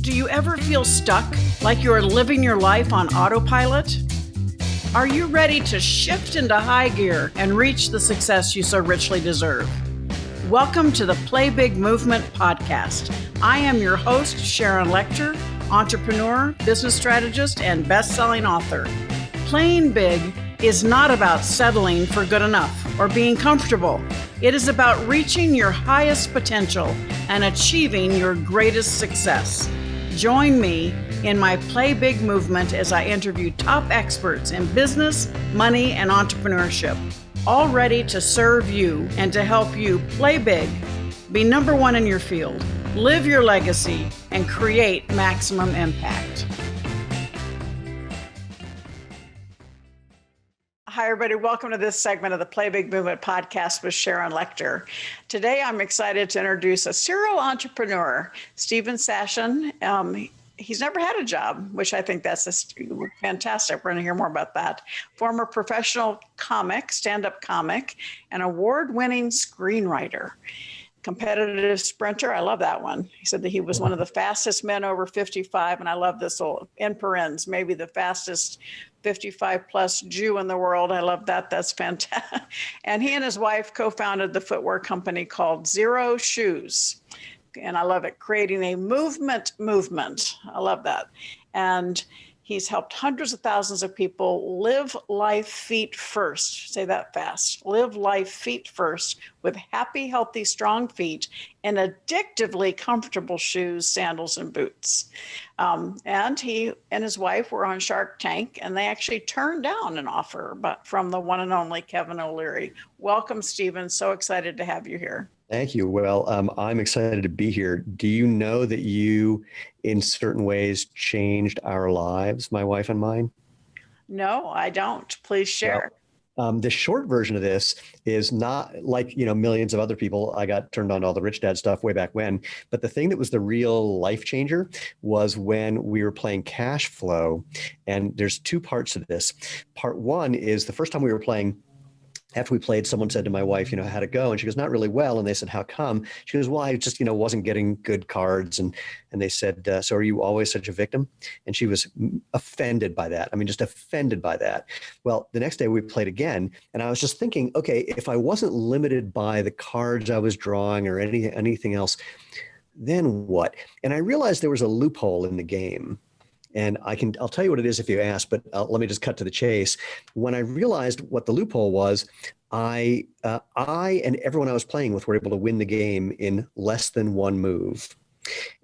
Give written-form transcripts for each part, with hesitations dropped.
Do you ever feel stuck, like you're living your life on autopilot? Are you ready to shift into high gear and reach the success you so richly deserve? Welcome to the Play Big Movement podcast. I am your host, Sharon Lechter, entrepreneur, business strategist, and best-selling author. Playing big is not about settling for good enough or being comfortable. It is about reaching your highest potential and achieving your greatest success. Join me in my Play Big movement as I interview top experts in business, money, and entrepreneurship, all ready to serve you and to help you play big, be number one in your field, live your legacy, and create maximum impact. Hi, everybody. Welcome to this segment of the Play Big Movement podcast with Sharon Lechter. Today, I'm excited to introduce a serial entrepreneur, Stephen Sashen. He's never had a job, which I think that's fantastic. We're going to hear more about that. Former professional comic, stand-up comic, and award-winning screenwriter. Competitive sprinter. I love that one. He said that he was one of the fastest men over 55. And I love this little in parens, maybe the fastest 55 plus Jew in the world. I love that. That's fantastic. And he and his wife co-founded the footwear company called Xero Shoes. And I love it. Creating a movement. I love that. And he's helped hundreds of thousands of people live life feet first. Say that fast. Live life feet first with happy, healthy, strong feet and addictively comfortable shoes, sandals, and boots. And he and his wife were on Shark Tank, and they actually turned down an offer from the one and only Kevin O'Leary. Welcome, Stephen. So excited to have you here. Thank you. Well, I'm excited to be here. Do you know that you, in certain ways, changed our lives, my wife and mine? No, I don't. Please share. Well, the short version of this is not like, millions of other people. I got turned on to all the rich dad stuff way back when. But the thing that was the real life changer was when we were playing cash flow. And there's two parts of this. Part one is the first time we were playing. After we played, someone said to my wife, how'd it go? And she goes, not really well. And they said, how come? She goes, well, I just, wasn't getting good cards. And they said, so are you always such a victim? And she was offended by that. I mean, just offended by that. Well, the next day we played again. And I was just thinking, okay, if I wasn't limited by the cards I was drawing or anything else, then what? And I realized there was a loophole in the game. And I'll tell you what it is if you ask, but let me just cut to the chase. When I realized what the loophole was, I and everyone I was playing with were able to win the game in less than one move.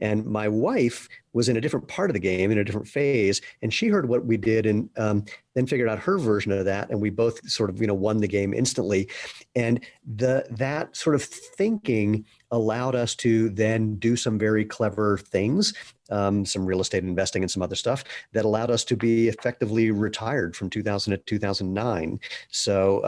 And my wife was in a different part of the game, in a different phase, and she heard what we did and then figured out her version of that, and we both sort of won the game instantly. And that sort of thinking allowed us to then do some very clever things, some real estate investing and some other stuff that allowed us to be effectively retired from 2000 to 2009. So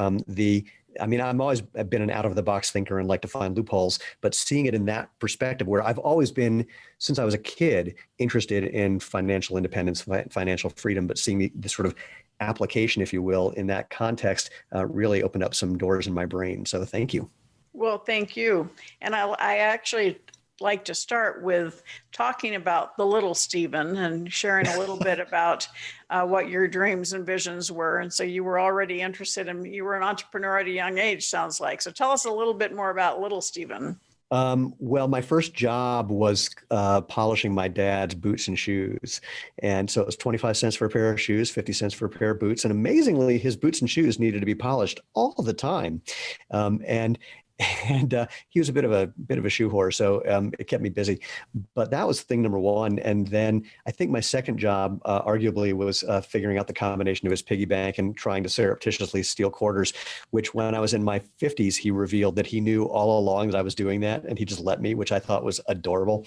I've always been an out-of-the-box thinker and like to find loopholes, but seeing it in that perspective where I've always been, since I was a kid, interested in financial independence, financial freedom, but seeing the sort of application, if you will, in that context really opened up some doors in my brain. So thank you. Well, thank you. And I actually like to start with talking about the little Stephen and sharing a little bit about what your dreams and visions were. And so you were already interested you were an entrepreneur at a young age, sounds like. So tell us a little bit more about little Stephen. Well, my first job was polishing my dad's boots and shoes. And so it was 25 cents for a pair of shoes, 50 cents for a pair of boots. And amazingly, his boots and shoes needed to be polished all the time. And he was a bit of a shoe whore, so it kept me busy. But that was thing number one. And then I think my second job, arguably, was figuring out the combination of his piggy bank and trying to surreptitiously steal quarters, which when I was in my 50s, he revealed that he knew all along that I was doing that, and he just let me, which I thought was adorable.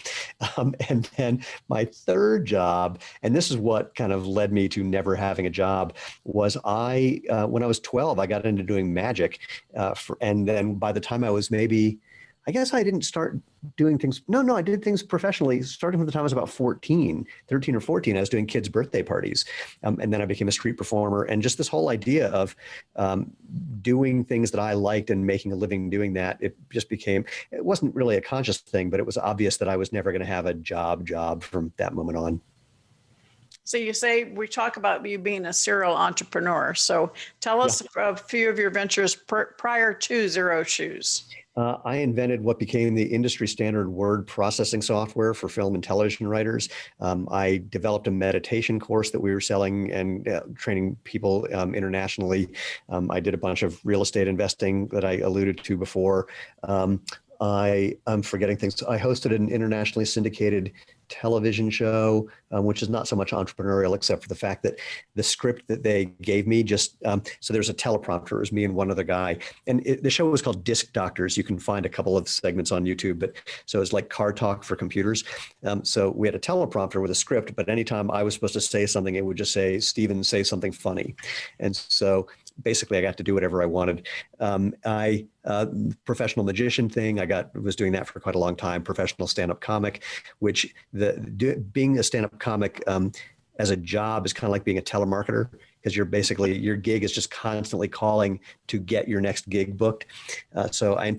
And then my third job, and this is what kind of led me to never having a job, was when I was 12, I got into doing magic. And then by the time I was maybe I guess I didn't start doing things. No, I did things professionally starting from the time I was about 13 or 14. I was doing kids' birthday parties. And then I became a street performer. And just this whole idea of doing things that I liked and making a living doing that, it wasn't really a conscious thing, but it was obvious that I was never going to have a job from that moment on. So you say we talk about you being a serial entrepreneur. So tell us a few of your ventures prior to Xero Shoes. I invented what became the industry standard word processing software for film and television writers. I developed a meditation course that we were selling and training people internationally. I did a bunch of real estate investing that I alluded to before. I'm forgetting things. I hosted an internationally syndicated television show, which is not so much entrepreneurial, except for the fact that the script that they gave me so there's a teleprompter. It was me and one other guy. And the show was called Disc Doctors. You can find a couple of segments on YouTube, but so it's like car talk for computers. So we had a teleprompter with a script, but anytime I was supposed to say something, it would just say, Stephen, say something funny. And so basically I got to do whatever I wanted. Professional magician thing, was doing that for quite a long time. Professional stand-up comic, which being a stand-up comic as a job is kind of like being a telemarketer, because your gig is just constantly calling to get your next gig booked. So I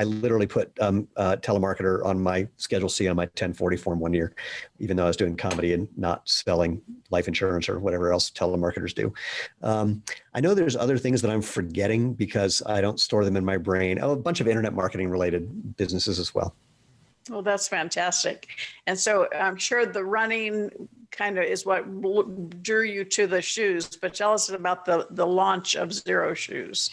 literally put telemarketer on my Schedule C on my 1040 form one year, even though I was doing comedy and not selling life insurance or whatever else telemarketers do. I know there's other things that I'm forgetting because I don't store them in my brain. A bunch of internet marketing related businesses as well. Well, that's fantastic. And so I'm sure the running kind of is what drew you to the shoes, but tell us about the launch of Xero Shoes.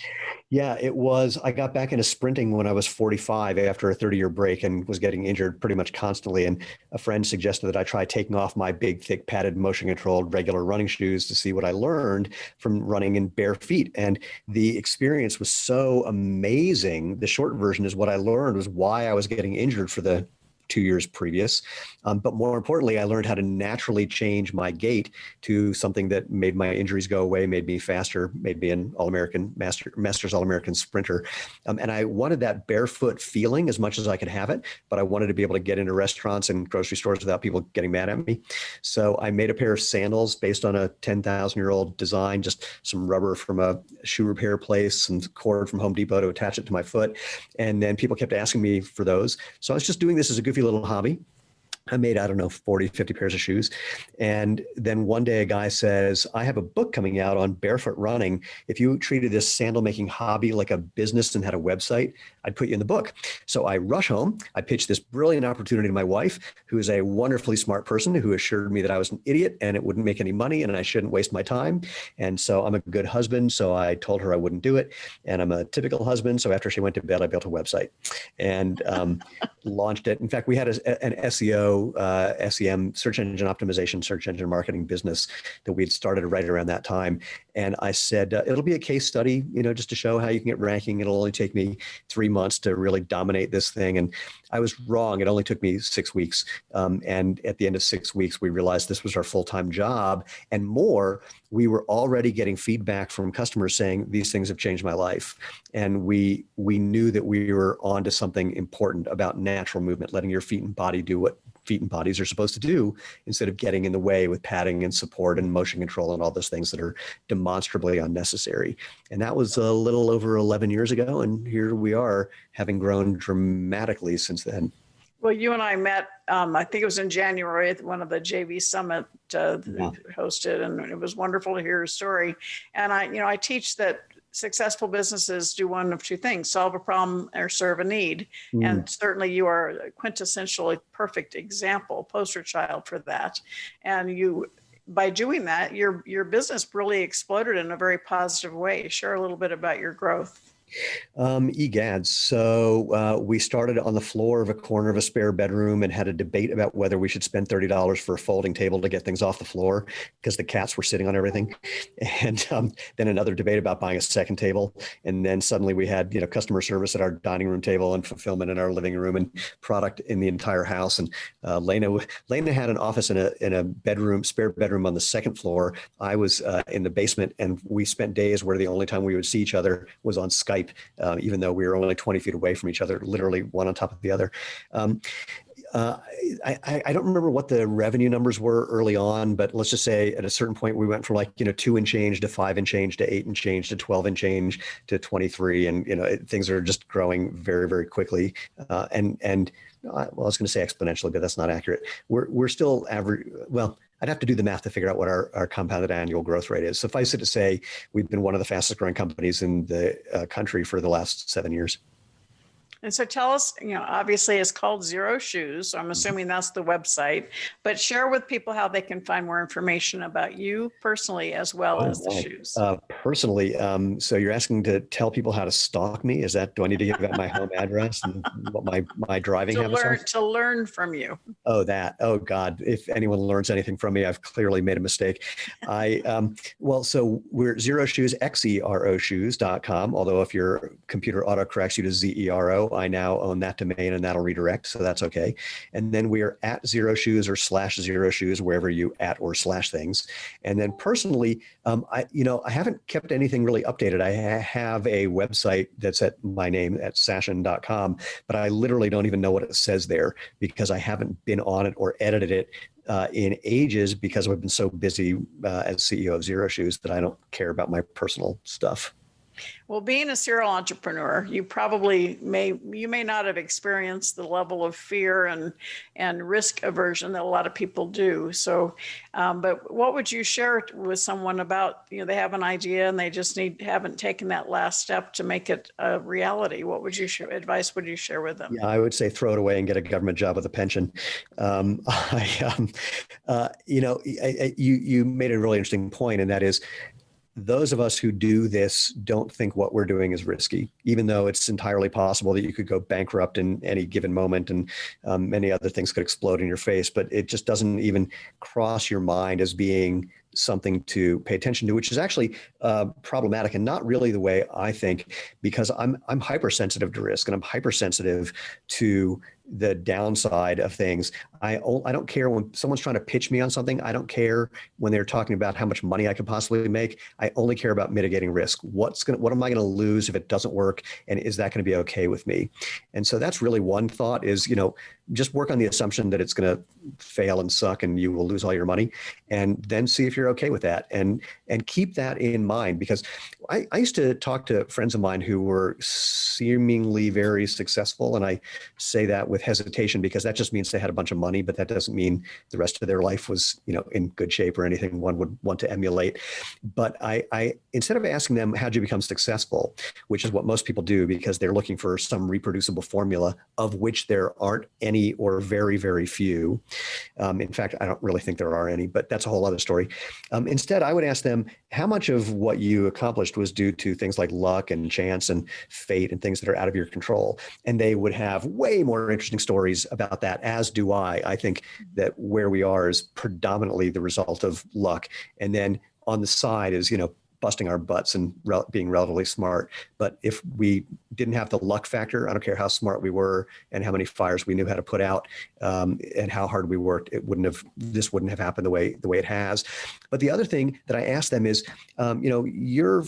Yeah, it was. I got back into sprinting when I was 45 after a 30-year break and was getting injured pretty much constantly. And a friend suggested that I try taking off my big, thick, padded, motion-controlled regular running shoes to see what I learned from running in bare feet. And the experience was so amazing. The short version is what I learned was why I was getting injured for the 2 years previous. But more importantly, I learned how to naturally change my gait to something that made my injuries go away, made me faster, made me an All-American Masters All-American sprinter. And I wanted that barefoot feeling as much as I could have it, but I wanted to be able to get into restaurants and grocery stores without people getting mad at me. So I made a pair of sandals based on a 10,000-year-old design, just some rubber from a shoe repair place, some cord from Home Depot to attach it to my foot. And then people kept asking me for those. So I was just doing this as a goofy little hobby. I made, 40, 50 pairs of shoes. And then one day a guy says, I have a book coming out on barefoot running. If you treated this sandal making hobby like a business and had a website, I'd put you in the book. So I rush home. I pitched this brilliant opportunity to my wife, who is a wonderfully smart person who assured me that I was an idiot and it wouldn't make any money and I shouldn't waste my time. And so I'm a good husband. So I told her I wouldn't do it. And I'm a typical husband. So after she went to bed, I built a website and launched it. In fact, we had an SEO, SEM, search engine optimization, search engine marketing business that we had started right around that time. And I said, it'll be a case study, just to show how you can get ranking. It'll only take me 3 months to really dominate this thing. And I was wrong. It only took me 6 weeks. And at the end of 6 weeks, we realized this was our full-time job and more. We were already getting feedback from customers saying, these things have changed my life. And we knew that we were onto something important about natural movement, letting your feet and body do what feet and bodies are supposed to do instead of getting in the way with padding and support and motion control and all those things that are demonstrably unnecessary. And that was a little over 11 years ago. And here we are, having grown dramatically since then. Well, you and I met, I think it was in January at one of the JV Summit hosted, and it was wonderful to hear your story. And I teach that successful businesses do one of two things: solve a problem or serve a need. And certainly you are a quintessentially perfect example, poster child for that. And by doing that, your business really exploded in a very positive way. Share a little bit about your growth. Egads. So we started on the floor of a corner of a spare bedroom and had a debate about whether we should spend $30 for a folding table to get things off the floor because the cats were sitting on everything. And then another debate about buying a second table. And then suddenly we had customer service at our dining room table and fulfillment in our living room and product in the entire house. And Lena had an office in a bedroom, spare bedroom on the second floor. I was in the basement, and we spent days where the only time we would see each other was on Skype Skype, even though we were only 20 feet away from each other, literally one on top of the other. Uh, I don't remember what the revenue numbers were early on, but let's just say at a certain point we went from 2 and change to 5 and change to 8 and change to 12 and change to 23, and things are just growing very, very quickly. I was going to say exponentially, but that's not accurate. We're still average. Well, I'd have to do the math to figure out what our compounded annual growth rate is. Suffice it to say, we've been one of the fastest growing companies in the country for the last 7 years. And so tell us, obviously it's called Xero Shoes. So I'm assuming that's the website, but share with people how they can find more information about you personally as well as the shoes. Personally, so you're asking to tell people how to stalk me? Do I need to give out my home address and what my driving habits are? To learn from you. Oh, God, if anyone learns anything from me, I've clearly made a mistake. So we're Xero Shoes, Xero.com. Although if your computer autocorrects you to Zero, I now own that domain and that'll redirect. So that's okay. And then we are at Xero Shoes or /Xero Shoes, wherever you at or slash things. And then personally, I haven't kept anything really updated. I have a website that's at my name at Sashen.com, but I literally don't even know what it says there because I haven't been on it or edited it in ages because I've been so busy as CEO of Xero Shoes that I don't care about my personal stuff. Well, being a serial entrepreneur, you probably may not have experienced the level of fear and risk aversion that a lot of people do. So, but what would you share with someone about, they have an idea and they just haven't taken that last step to make it a reality? What would you advice would you share with them? Yeah, I would say throw it away and get a government job with a pension. You made a really interesting point, and that is, those of us who do this don't think what we're doing is risky, even though it's entirely possible that you could go bankrupt in any given moment and many other things could explode in your face. But it just doesn't even cross your mind as being something to pay attention to, which is actually problematic and not really the way I think, because I'm hypersensitive to risk and I'm hypersensitive to the downside of things. I don't care when someone's trying to pitch me on something. I don't care when they're talking about how much money I could possibly make. I only care about mitigating risk. What am I going to lose if it doesn't work? And is that going to be okay with me? And so that's really one thought is, just work on the assumption that it's going to fail and suck and you will lose all your money, and then see if you're okay with that, and keep that in mind. Because I used to talk to friends of mine who were seemingly very successful, and I say that with hesitation because that just means they had a bunch of money, but that doesn't mean the rest of their life was, in good shape or anything one would want to emulate. But I instead of asking them, how'd you become successful, which is what most people do because they're looking for some reproducible formula, of which there aren't any or very, very few. In fact, I don't really think there are any, but that's a whole other story. Instead, I would ask them, how much of what you accomplished was due to things like luck and chance and fate and things that are out of your control? And they would have way more interesting stories about that, as do I. I think that where we are is predominantly the result of luck. And then on the side is, busting our butts and being relatively smart. But if we didn't have the luck factor, I don't care how smart we were and how many fires we knew how to put out, and how hard we worked, this wouldn't have happened the way it has. But the other thing that I asked them is, your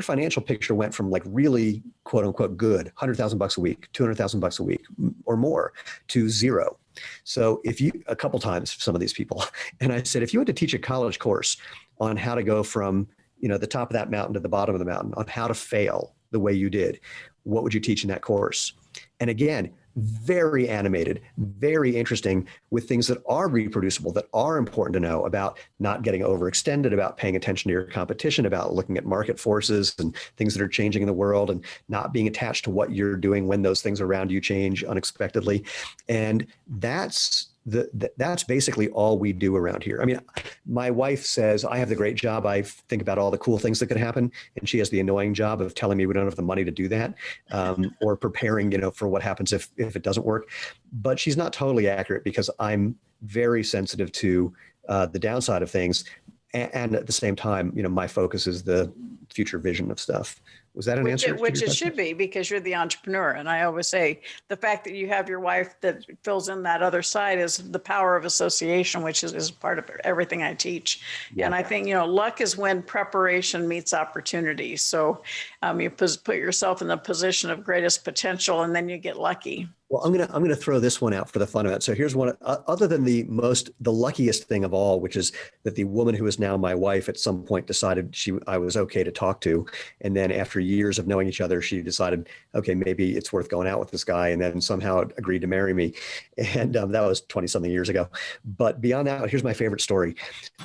financial picture went from really quote unquote good, $100,000 a week, $200,000 a week or more, to zero. So a couple times, some of these people, and I said, if you had to teach a college course on how to go from the top of that mountain to the bottom of the mountain, on how to fail the way you did, what would you teach in that course? And again, very animated, very interesting, with things that are reproducible, that are important to know about not getting overextended, about paying attention to your competition, about looking at market forces and things that are changing in the world, and not being attached to what you're doing when those things around you change unexpectedly. And that's basically all we do around here. I mean, my wife says I have the great job. I think about all the cool things that could happen, and she has the annoying job of telling me we don't have the money to do that, or preparing, for what happens if it doesn't work. But she's not totally accurate, because I'm very sensitive to the downside of things, and at the same time, my focus is the future vision of stuff. Was that an answer to Which your it question? should be, because you're the entrepreneur. And I always say the fact that you have your wife that fills in that other side is the power of association, which is part of everything I teach. Yeah. And I think, luck is when preparation meets opportunity. So you put yourself in the position of greatest potential, and then you get lucky. Well, I'm gonna throw this one out for the fun of it. So here's one, other than the luckiest thing of all, which is that the woman who is now my wife at some point decided I was okay to talk to, and then after years of knowing each other, she decided, okay, maybe it's worth going out with this guy, and then somehow agreed to marry me, and that was 20 something years ago. But beyond that, here's my favorite story.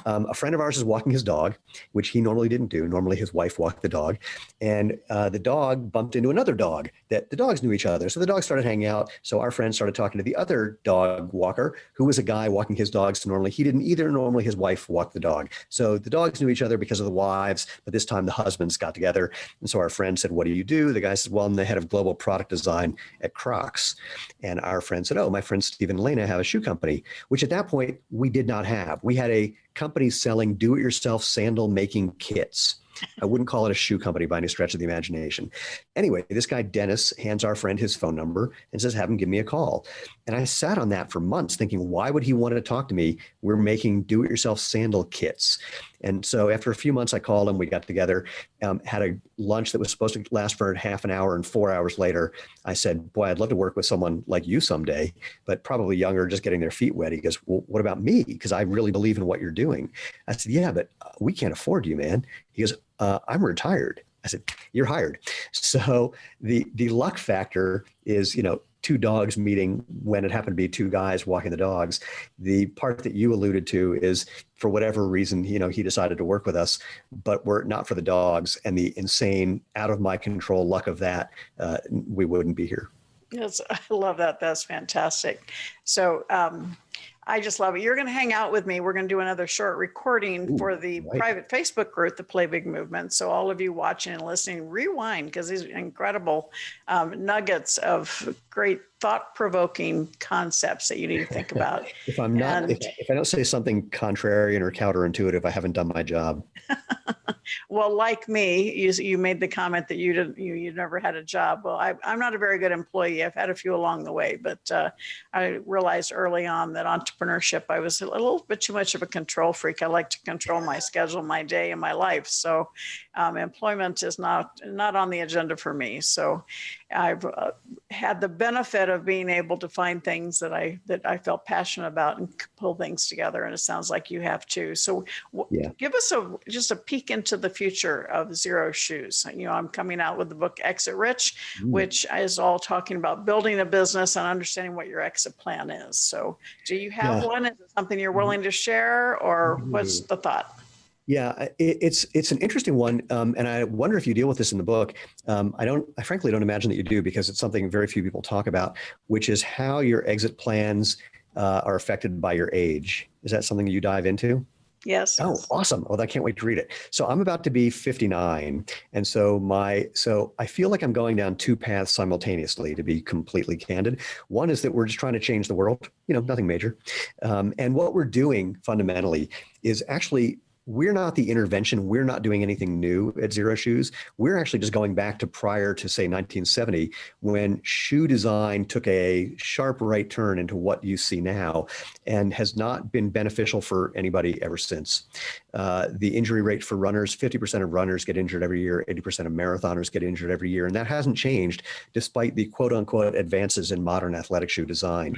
A friend of ours is walking his dog, which he normally didn't do. Normally his wife walked the dog, and the dog bumped into another dog that the dogs knew each other. So the dogs started hanging out. So our friend started talking to the other dog walker, who was a guy walking his dogs. Normally he didn't either. Normally his wife walked the dog. So the dogs knew each other because of the wives, but this time the husbands got together. And so our friend said, what do you do? The guy said, well, I'm the head of global product design at Crocs. And our friend said, oh, my friend Steve and Elena have a shoe company, which at that point we did not have. We had a company selling do-it-yourself sandal making kits. I wouldn't call it a shoe company by any stretch of the imagination. Anyway, this guy, Dennis, hands our friend his phone number and says, have him give me a call. And I sat on that for months thinking, why would he want to talk to me? We're making do-it-yourself sandal kits. And so after a few months, I called him, we got together, had a lunch that was supposed to last for half an hour, and 4 hours later, I said, boy, I'd love to work with someone like you someday, but probably younger, just getting their feet wet. He goes, well, what about me? Because I really believe in what you're doing. I said, yeah, but we can't afford you, man. He goes, I'm retired. I said, you're hired. So the luck factor is, two dogs meeting when it happened to be two guys walking the dogs. The part that you alluded to is, for whatever reason, he decided to work with us, but were it not for the dogs and the insane, out of my control luck of that, we wouldn't be here. Yes, I love that. That's fantastic. So I just love it. You're going to hang out with me. We're going to do another short recording for the private Facebook group, the Play Big Movement. So all of you watching and listening, rewind, because these incredible nuggets of great thought-provoking concepts that you need to think about. If I don't say something contrarian or counterintuitive, I haven't done my job. Well, like me, you made the comment that you never had a job. Well, I'm not a very good employee. I've had a few along the way, but I realized early on that entrepreneurship, I was a little bit too much of a control freak. I like to control my schedule, my day, and my life. So employment is not on the agenda for me. So I've had the benefit of being able to find things that I felt passionate about and pull things together. And it sounds like you have too. So give us just a peek into the future of Xero Shoes. I'm coming out with the book Exit Rich, which is all talking about building a business and understanding what your exit plan is. So do you have one? Is it something you're willing to share, or what's the thought? Yeah, it's an interesting one, and I wonder if you deal with this in the book. I frankly don't imagine that you do, because it's something very few people talk about, which is how your exit plans are affected by your age. Is that something you dive into? Yes. Oh, awesome. Well, I can't wait to read it. So I'm about to be 59. And so I feel like I'm going down two paths simultaneously, to be completely candid. One is that we're just trying to change the world, nothing major. And what we're doing fundamentally is actually, we're not the intervention. We're not doing anything new at Xero Shoes. We're actually just going back to prior to, say, 1970, when shoe design took a sharp right turn into what you see now, and has not been beneficial for anybody ever since. The injury rate for runners, 50% of runners get injured every year, 80% of marathoners get injured every year, and that hasn't changed despite the quote unquote advances in modern athletic shoe design.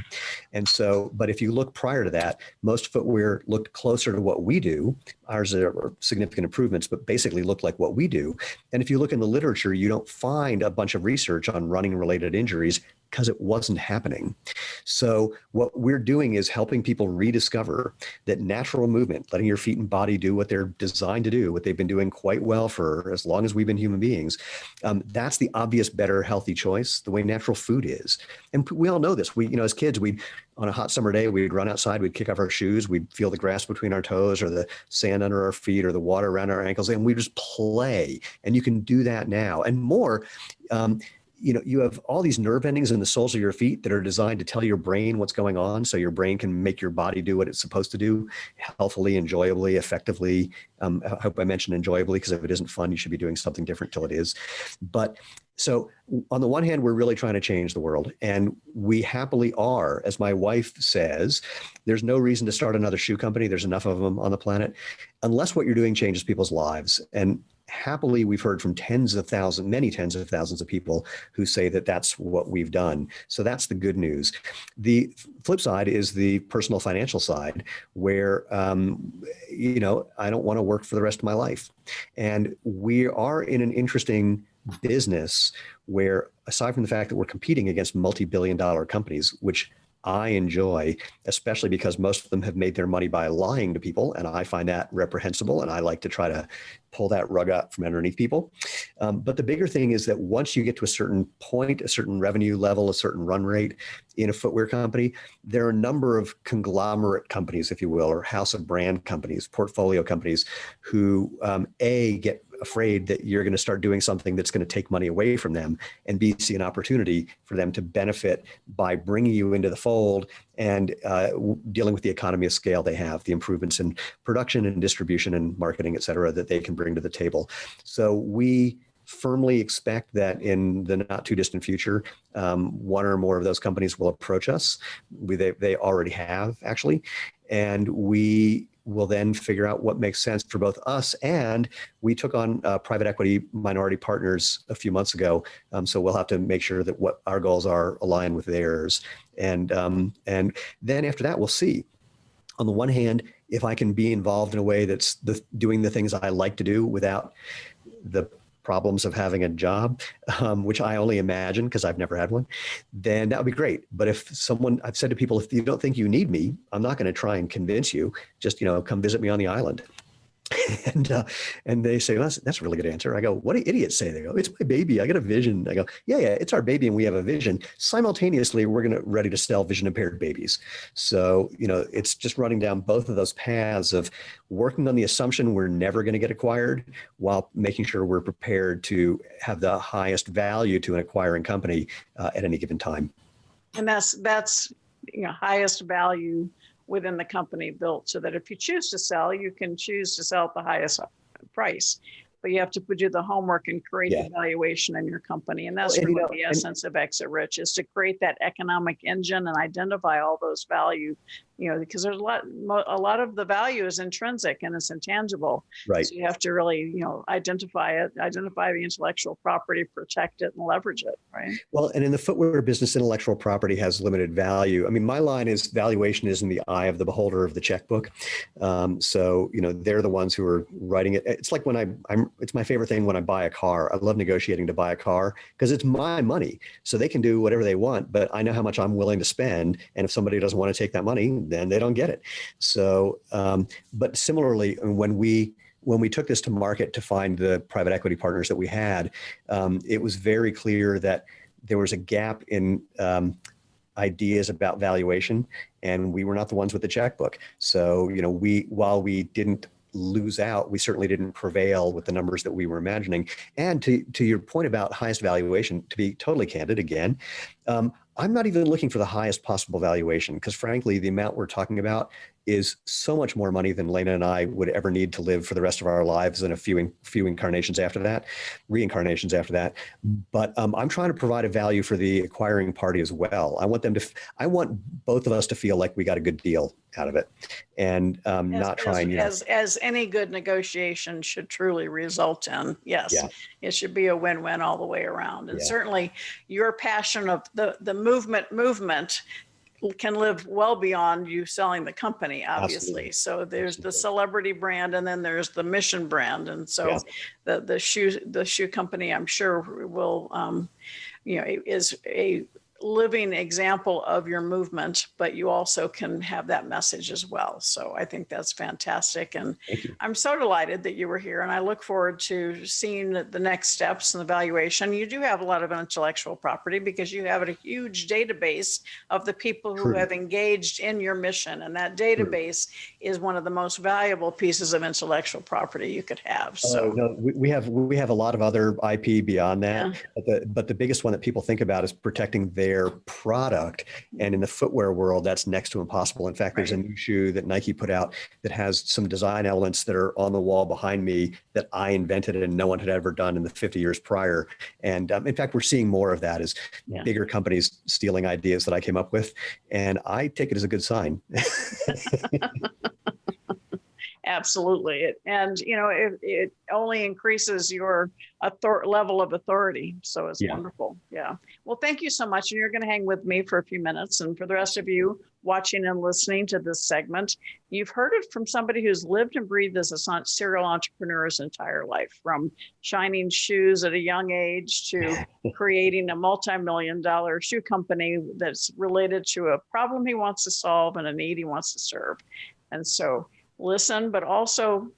And so, but if you look prior to that, most footwear looked closer to what we do. Ours are significant improvements, but basically look like what we do. And if you look in the literature, you don't find a bunch of research on running related injuries, because it wasn't happening. So what we're doing is helping people rediscover that natural movement, letting your feet and body do what they're designed to do, what they've been doing quite well for as long as we've been human beings. That's the obvious, better, healthy choice, the way natural food is. And we all know this. As kids, on a hot summer day, we'd run outside, we'd kick off our shoes, we'd feel the grass between our toes, or the sand under our feet, or the water around our ankles, and we just play. And you can do that now and more. you have all these nerve endings in the soles of your feet that are designed to tell your brain what's going on, so your brain can make your body do what it's supposed to do, healthily, enjoyably, effectively. I hope I mentioned enjoyably, because if it isn't fun, you should be doing something different till it is. But so on the one hand, we're really trying to change the world, and we happily are. As my wife says, there's no reason to start another shoe company. There's enough of them on the planet, unless what you're doing changes people's lives. And happily, we've heard from many tens of thousands of people who say that that's what we've done. So that's the good news. The flip side is the personal financial side, where, I don't want to work for the rest of my life. And we are in an interesting business where, aside from the fact that we're competing against multi-billion-dollar companies, which I enjoy, especially because most of them have made their money by lying to people. And I find that reprehensible. And I like to try to pull that rug out from underneath people. But the bigger thing is that once you get to a certain point, a certain revenue level, a certain run rate in a footwear company, there are a number of conglomerate companies, if you will, or house of brand companies, portfolio companies, who get afraid that you're going to start doing something that's going to take money away from them, and B, see an opportunity for them to benefit by bringing you into the fold and dealing with the economy of scale they have, the improvements in production and distribution and marketing, et cetera, that they can bring to the table. So we firmly expect that in the not too distant future, one or more of those companies will approach us. They already have, actually. And we will then figure out what makes sense for both us. And we took on private equity minority partners a few months ago. So we'll have to make sure that what our goals are aligned with theirs. And then after that, we'll see. On the one hand, if I can be involved in a way that's doing the things I like to do without the problems of having a job, which I only imagine because I've never had one, then that would be great. But if I've said to people, if you don't think you need me, I'm not going to try and convince you. Just, come visit me on the island. And they say, well, that's a really good answer. I go, what do idiots say? They go, it's my baby. I got a vision. I go, yeah, it's our baby and we have a vision. Simultaneously, we're ready to sell vision impaired babies. So, it's just running down both of those paths of working on the assumption we're never going to get acquired, while making sure we're prepared to have the highest value to an acquiring company at any given time. And that's highest value within the company built, so that if you choose to sell, you can choose to sell at the highest price. But you have to do the homework and create the valuation in your company. And that's really the essence of Exit Rich, is to create that economic engine and identify all those value, because there's a lot of the value is intrinsic and it's intangible. Right. So you have to really, identify the intellectual property, protect it, and leverage it. Right. Well, and in the footwear business, intellectual property has limited value. I mean, my line is valuation is in the eye of the beholder of the checkbook. So, they're the ones who are writing it. It's like when it's my favorite thing when I buy a car. I love negotiating to buy a car because it's my money. So they can do whatever they want, but I know how much I'm willing to spend. And if somebody doesn't want to take that money, then they don't get it. So, but similarly, when we took this to market to find the private equity partners that we had, it was very clear that there was a gap in ideas about valuation, and we were not the ones with the checkbook. So, while we didn't lose out, we certainly didn't prevail with the numbers that we were imagining. And to your point about highest valuation, to be totally candid again, I'm not even looking for the highest possible valuation, because frankly, the amount we're talking about is so much more money than Lena and I would ever need to live for the rest of our lives, and a few reincarnations after that. But I'm trying to provide a value for the acquiring party as well. I want both of us to feel like we got a good deal out of it, and as any good negotiation should truly result in. Yes, it should be a win-win all the way around. And certainly your passion of the movement can live well beyond you selling the company, obviously. Absolutely. So there's the celebrity brand, and then there's the mission brand. And so the shoe company, I'm sure, will, is a living example of your movement, but you also can have that message as well. So I think that's fantastic. And I'm so delighted that you were here, and I look forward to seeing the next steps in the valuation. You do have a lot of intellectual property because you have a huge database of the people who have engaged in your mission. And that database is one of the most valuable pieces of intellectual property you could have. So no, we have a lot of other IP beyond that, but the biggest one that people think about is protecting their product. And in the footwear world, that's next to impossible. In fact, there's a new shoe that Nike put out that has some design elements that are on the wall behind me that I invented and no one had ever done in the 50 years prior. And in fact, we're seeing more of that as bigger companies stealing ideas that I came up with. And I take it as a good sign. Absolutely. And, it only increases your level of authority. So it's wonderful. Yeah. Well, thank you so much. And you're going to hang with me for a few minutes. And for the rest of you watching and listening to this segment, you've heard it from somebody who's lived and breathed as a serial entrepreneur his entire life, from shining shoes at a young age to creating a multi-million-dollar shoe company that's related to a problem he wants to solve and a need he wants to serve. And so listen, but also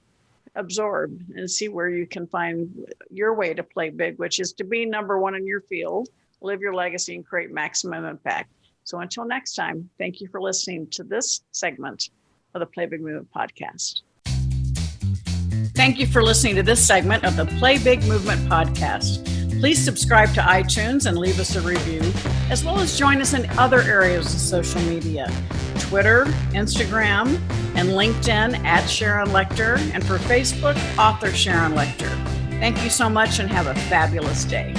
absorb and see where you can find your way to play big, which is to be number one in your field, live your legacy, and create maximum impact. So until next time, thank you for listening to this segment of the Play Big Movement podcast. Thank you for listening to this segment of the Play Big Movement podcast. Please subscribe to iTunes and leave us a review, as well as join us in other areas of social media, Twitter, Instagram, and LinkedIn at Sharon Lechter, and for Facebook, author Sharon Lechter. Thank you so much and have a fabulous day.